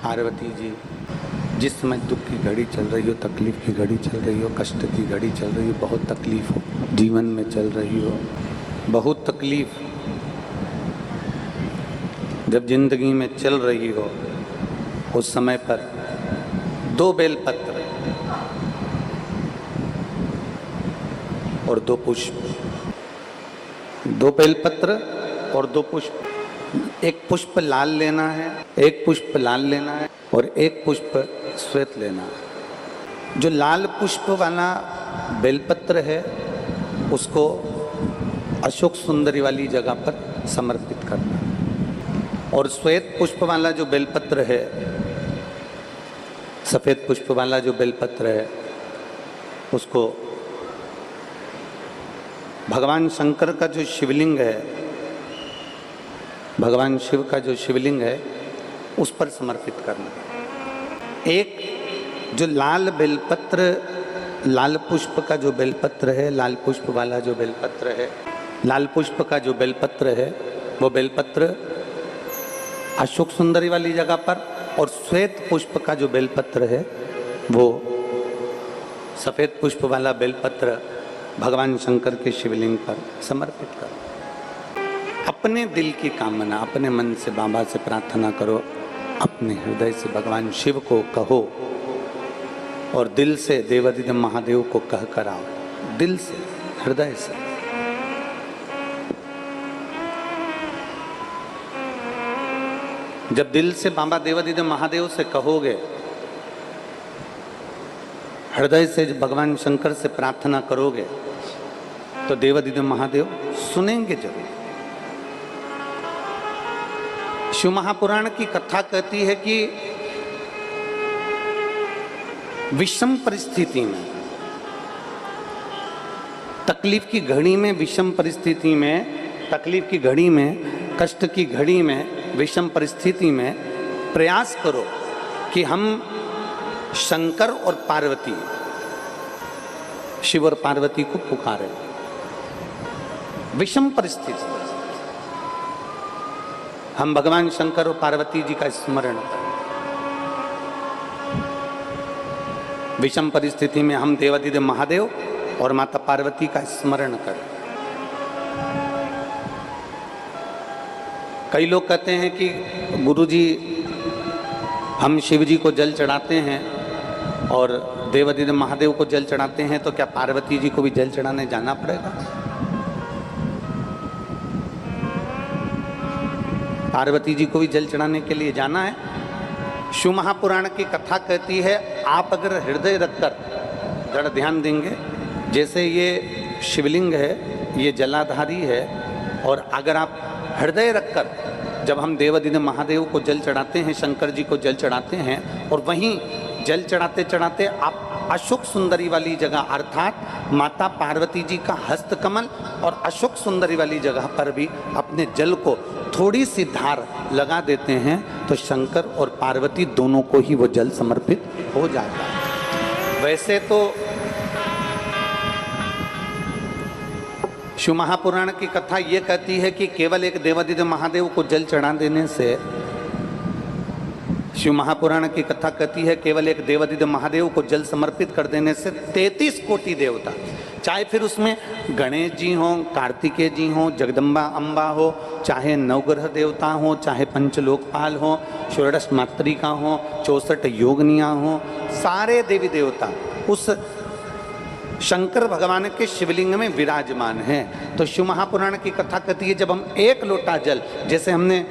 पार्वती जी, जिस समय दुख की घड़ी चल रही हो, तकलीफ की घड़ी चल रही हो, कष्ट की घड़ी चल रही हो, बहुत तकलीफ हो जीवन में चल रही हो, बहुत तकलीफ जब जिंदगी में चल रही हो, उस समय पर 2 बेलपत्र और 2 पुष्प, 2 बेलपत्र और 2 पुष्प, एक पुष्प लाल लेना है, एक पुष्प लाल लेना है और एक पुष्प श्वेत लेना है। जो लाल पुष्प वाला बेलपत्र है उसको अशोक सुंदरी वाली जगह पर समर्पित करना है और श्वेत पुष्प वाला जो बेलपत्र है, सफेद पुष्प वाला जो बेलपत्र है, उसको भगवान शंकर का जो शिवलिंग है, भगवान शिव का जो शिवलिंग है उस पर समर्पित करना। एक जो लाल बेलपत्र, लाल पुष्प का जो बेलपत्र है, लाल पुष्प वाला जो बेलपत्र है, लाल पुष्प का जो बेलपत्र है वो बेलपत्र अशोक सुंदरी वाली जगह पर, और श्वेत पुष्प का जो बेलपत्र है वो सफेद पुष्प वाला बेलपत्र भगवान शंकर के शिवलिंग पर समर्पित करो। अपने दिल की कामना अपने मन से बाबा से प्रार्थना करो, अपने हृदय से भगवान शिव को कहो और दिल से देवादिदेव महादेव को कह कर आओ, दिल से, हृदय से। जब दिल से बाबा देवादिदेव महादेव से कहोगे, हृदय से भगवान शंकर से प्रार्थना करोगे, तो देवादिदेव महादेव सुनेंगे जरूर। शिव महापुराण की कथा कहती है कि विषम परिस्थिति में, तकलीफ की घड़ी में, विषम परिस्थिति में, तकलीफ की घड़ी में, कष्ट की घड़ी में, विषम परिस्थिति में प्रयास करो कि हम शंकर और पार्वती, शिव और पार्वती को पुकारें। विषम परिस्थिति हम भगवान शंकर और पार्वती जी का स्मरण करें। विषम परिस्थिति में हम देवादिदेव महादेव और माता पार्वती का स्मरण करें। कई लोग कहते हैं कि गुरुजी हम शिव जी को जल चढ़ाते हैं और देवादिदेव महादेव को जल चढ़ाते हैं, तो क्या पार्वती जी को भी जल चढ़ाने जाना पड़ेगा? पार्वती जी को भी जल चढ़ाने के लिए जाना है? शिव महापुराण की कथा कहती है, आप अगर हृदय रखकर जरा ध्यान देंगे, जैसे ये शिवलिंग है, ये जलाधारी है, और अगर आप हृदय रखकर जब हम देवादिदेव महादेव को जल चढ़ाते हैं, शंकर जी को जल चढ़ाते हैं, और वहीं जल चढ़ाते चढ़ाते आप अशोक सुंदरी वाली जगह अर्थात माता पार्वती जी का हस्तकमल और अशोक सुंदरी वाली जगह पर भी अपने जल को थोड़ी सी धार लगा देते हैं, तो शंकर और पार्वती दोनों को ही वो जल समर्पित हो जाता है। वैसे तो शिव महापुराण की कथा ये कहती है कि केवल एक देवादिदेव महादेव को जल चढ़ा देने से, शिव महापुराण की कथा कहती है केवल एक देवादिदेव महादेव को जल समर्पित कर देने से 33 कोटि देवता, चाहे फिर उसमें गणेश जी हों, कार्तिकेय जी हों, जगदम्बा अम्बा हो, चाहे नवग्रह देवता हों, चाहे पंचलोकपाल हों, षोडश मातृका हों, 64 योगनियाँ हों, सारे देवी देवता उस शंकर भगवान के शिवलिंग में विराजमान हैं। तो शिव महापुराण की कथा कहती है, जब हम एक लोटा जल, जैसे हमने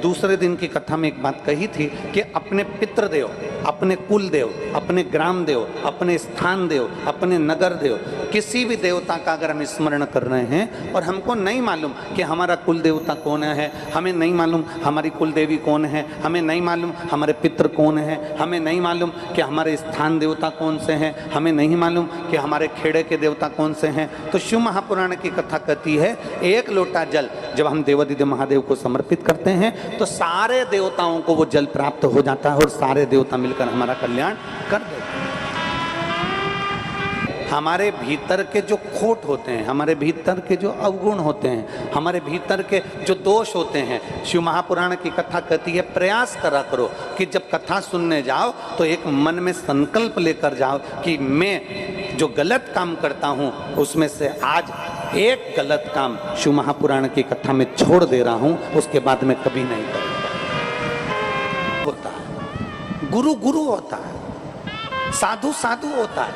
दूसरे दिन की कथा में एक बात कही थी कि अपने पितृदेव, अपने कुल देव, अपने ग्राम देव, अपने स्थान देव, अपने नगर देव, किसी भी देवता का अगर हम स्मरण कर रहे हैं और हमको नहीं मालूम कि हमारा कुल देवता कौन है, हमें नहीं मालूम हमारी कुल देवी कौन है, हमें नहीं मालूम हमारे पितृ कौन है, हमें नहीं मालूम कि हमारे स्थान देवता कौन से हैं, हमें नहीं मालूम कि हमारे खेड़े के देवता कौन से हैं, तो शिव महापुराण की कथा कहती है एक लोटा जल जब हम देवादिदेव महादेव को समर्पित करते हैं तो सारे देवताओं को वो जल प्राप्त हो जाता है और सारे देवता मिलकर हमारा कल्याण कर देते हैं। हमारे भीतर के जो खोट होते हैं, हमारे भीतर के जो अवगुण होते हैं, हमारे भीतर के जो दोष होते हैं, शिव महापुराण की कथा कहती है प्रयास करा करो कि जब कथा सुनने जाओ तो एक मन में संकल्प लेकर जाओ कि मैं जो गलत काम करता हूँ उसमें से आज एक गलत काम शिव महापुराण की कथा में छोड़ दे रहा हूँ, उसके बाद में कभी नहीं करूँगा। होता है गुरु गुरु होता है, साधु साधु होता है,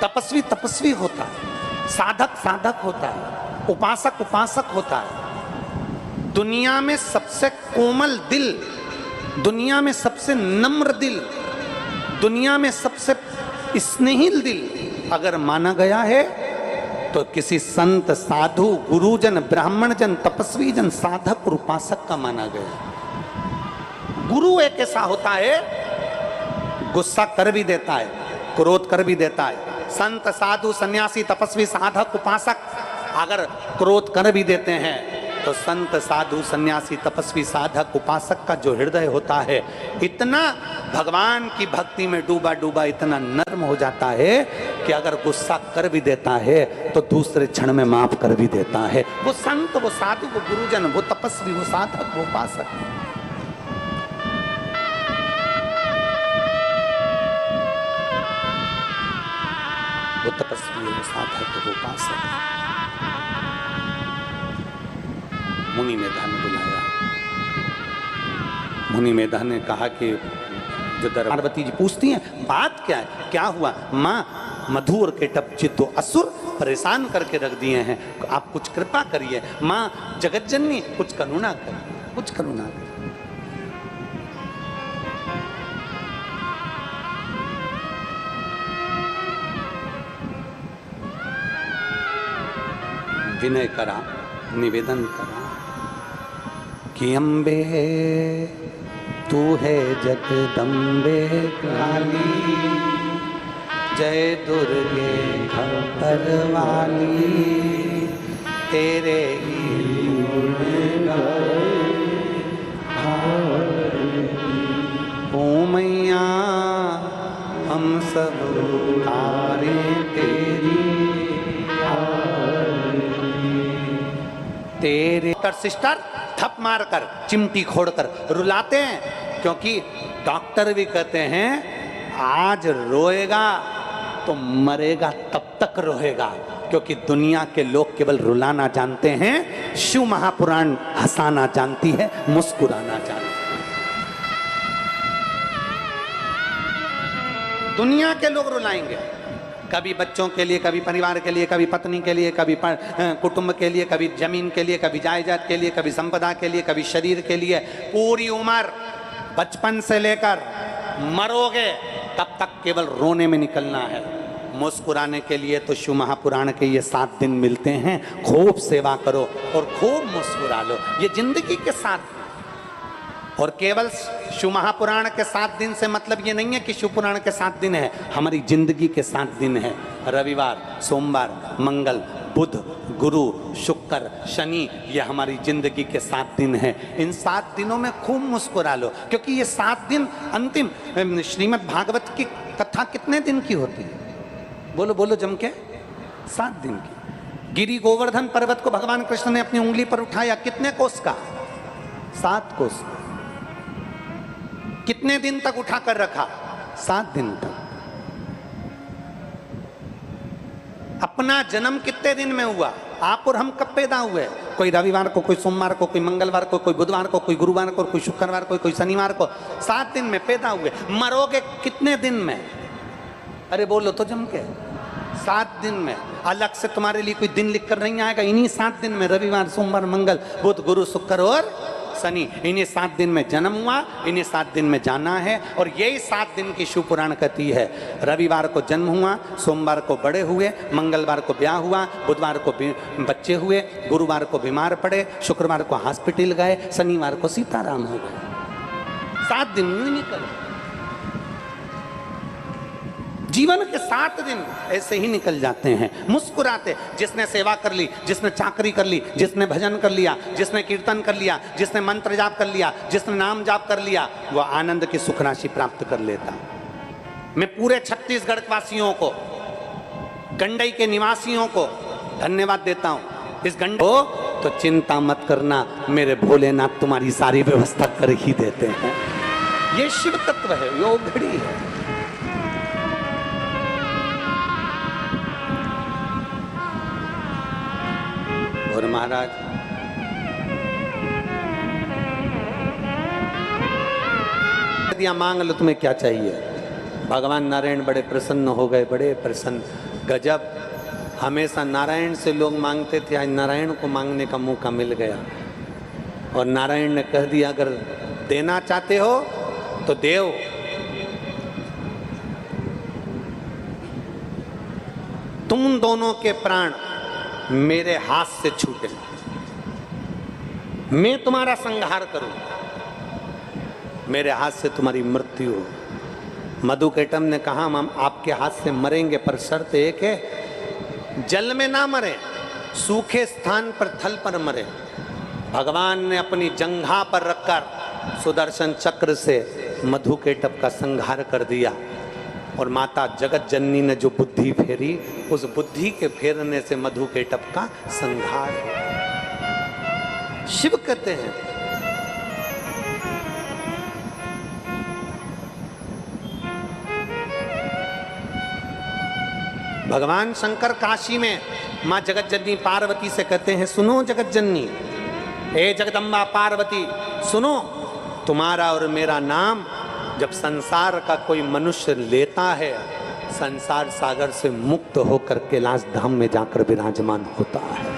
तपस्वी तपस्वी होता है, साधक साधक होता है, उपासक उपासक होता है। दुनिया में सबसे कोमल दिल, दुनिया में सबसे नम्र दिल, दुनिया में सबसे स्नेहिल दिल अगर माना गया है तो किसी संत साधु गुरुजन ब्राह्मण जन तपस्वी जन साधक और उपासक का माना गया। गुरु एक ऐसा होता है गुस्सा कर भी देता है, क्रोध कर भी देता है। संत साधु सन्यासी तपस्वी साधक उपासक अगर क्रोध कर भी देते हैं तो संत साधु सन्यासी तपस्वी साधक उपासक का जो हृदय होता है इतना भगवान की भक्ति में डूबा डूबा इतना नर्म हो जाता है कि अगर गुस्सा कर भी देता है तो दूसरे क्षण में माफ कर भी देता है। वो संत वो साधु वो गुरुजन वो तपस्वी वो साधक वो उपासक, वो तपस्वी वो साधक वो उपासक। मुनि मेधा ने बुलाया, मुनि मेधा ने कहा कि जो पार्वती जी पूछती हैं बात क्या है, क्या हुआ माँ, मधु और केटप जी तो असुर परेशान करके रख दिए हैं, आप कुछ कृपा करिए माँ जगतजननी, कुछ करुणा करिए, कुछ करुणा करिए। विनय करा, निवेदन करा कि अम्बे तू है जगदम्बे काली, जय दुर्गे खप्पर वाली, तेरे ही ओ मैया हम सब पुकारे तेरी, तेरे कर सिस्टर थप मारकर चिमटी खोड़कर रुलाते हैं, क्योंकि डॉक्टर भी कहते हैं आज रोएगा तो मरेगा तब तक रोएगा, क्योंकि दुनिया के लोग केवल रुलाना जानते हैं, शिव महापुराण हंसाना जानती है, मुस्कुराना जानती है। दुनिया के लोग रुलाएंगे, कभी बच्चों के लिए, कभी परिवार के लिए, कभी पत्नी के लिए, कभी कुटुंब के लिए, कभी जमीन के लिए, कभी जायदाद के लिए, कभी संपदा के लिए, कभी शरीर के लिए। पूरी उम्र बचपन से लेकर मरोगे तब तक केवल रोने में निकलना है। मुस्कुराने के लिए तो शिव महापुराण के ये 7 दिन मिलते हैं, खूब सेवा करो और खूब मुस्कुरा लो, ये जिंदगी के 7 दिन। और केवल शिव महापुराण के 7 दिन से मतलब ये नहीं है कि शिव पुराण के 7 दिन है, हमारी जिंदगी के 7 दिन है। रविवार, सोमवार, मंगल, बुध, गुरु, शुक्र, शनि, ये हमारी जिंदगी के 7 दिन हैं। इन 7 दिनों में खूब मुस्कुरा लो, क्योंकि ये 7 दिन अंतिम। श्रीमद् भागवत की कथा कितने दिन की होती है? बोलो बोलो जम के, 7 दिन की। गिरि गोवर्धन पर्वत को भगवान कृष्ण ने अपनी उंगली पर उठाया, कितने कोस का? 7 कोस। कितने दिन तक उठा कर रखा? 7 दिन तक। अपना जन्म कितने दिन में हुआ? आप और हम कब पैदा हुए? कोई रविवार को, कोई सोमवार को, कोई मंगलवार को, कोई बुधवार को, कोई गुरुवार को, कोई शुक्रवार को, कोई शनिवार को। 7 दिन में पैदा हुए। मरोगे कितने दिन में? अरे बोलो तो जम के, 7 दिन में। अलग से तुम्हारे लिए कोई दिन लिख कर नहीं आएगा, इन्हीं 7 दिन में रविवार, सोमवार, मंगल, बुध, गुरु, शुक्र और शनि, इन्हीं 7 दिन में जन्म हुआ, इन्हीं 7 दिन में जाना है। और यही 7 दिन की शिव पुराण कहती है। रविवार को जन्म हुआ, सोमवार को बड़े हुए, मंगलवार को ब्याह हुआ, बुधवार को बच्चे हुए, गुरुवार को बीमार पड़े, शुक्रवार को हॉस्पिटल गए, शनिवार को सीताराम हो गए। 7 दिन यूं निकले। जीवन के 7 दिन ऐसे ही निकल जाते हैं मुस्कुराते। जिसने सेवा कर ली, जिसने चाकरी कर ली, जिसने भजन कर लिया, जिसने कीर्तन कर लिया, जिसने मंत्र जाप कर लिया, जिसने नाम जाप कर लिया, वह आनंद की सुख राशि प्राप्त कर लेता। मैं पूरे छत्तीसगढ़ वासियों को गंडई के निवासियों को धन्यवाद देता हूं। इस गंडई हो तो चिंता मत करना, मेरे भोलेनाथ तुम्हारी सारी व्यवस्था कर ही देते हैं। ये शिव तत्व है, योग घड़ी है। और महाराज यदि मांग लो तुम्हें क्या चाहिए, भगवान नारायण बड़े प्रसन्न हो गए, बड़े प्रसन्न। गजब, हमेशा नारायण से लोग मांगते थे, आज नारायण को मांगने का मौका मिल गया। और नारायण ने कह दिया अगर देना चाहते हो तो देव। तुम दोनों के प्राण मेरे हाथ से छूटे, मैं तुम्हारा संहार करूं, मेरे हाथ से तुम्हारी मृत्यु हो। मधुकेटम ने कहा हम आपके हाथ से मरेंगे, पर शर्त एक है, जल में ना मरे, सूखे स्थान पर थल पर मरे। भगवान ने अपनी जंघा पर रखकर सुदर्शन चक्र से मधुकेटप का संहार कर दिया। और माता जगत जननी ने जो बुद्धि फेरी, उस बुद्धि के फेरने से मधुकेटप का संहार शिव कहते हैं। भगवान शंकर काशी में मां जगत जननी पार्वती से कहते हैं सुनो जगत जननी, ए जगदम्बा पार्वती सुनो, तुम्हारा और मेरा नाम जब संसार का कोई मनुष्य लेता है, संसार सागर से मुक्त होकर कैलाश धाम में जाकर विराजमान होता है।